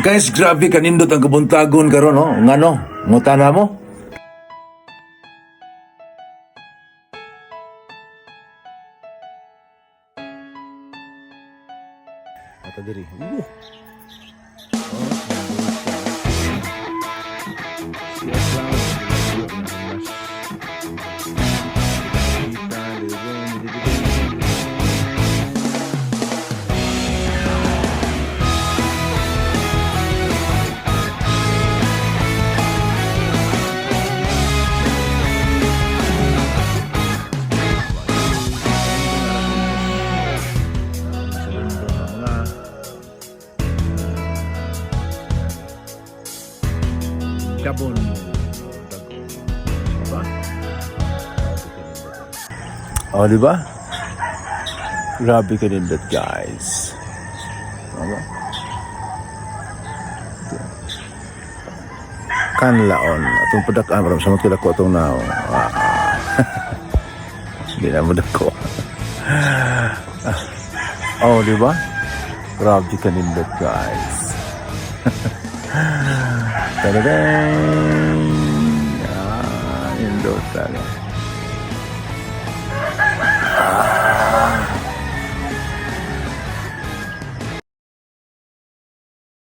Guys, grabe kanindot ang kabuntagon karon, no? Ngano? Ngutana mo? Ata diri. Gabon diba? Oh, diba? Grabe ka din that, guys. Diba? Kanlaon atong padakan para sa mga ko itong now. Hindi na mo dako. Oh, diba? Grabe ka din that, guys. Ta-da-dang! Yun doon talaga.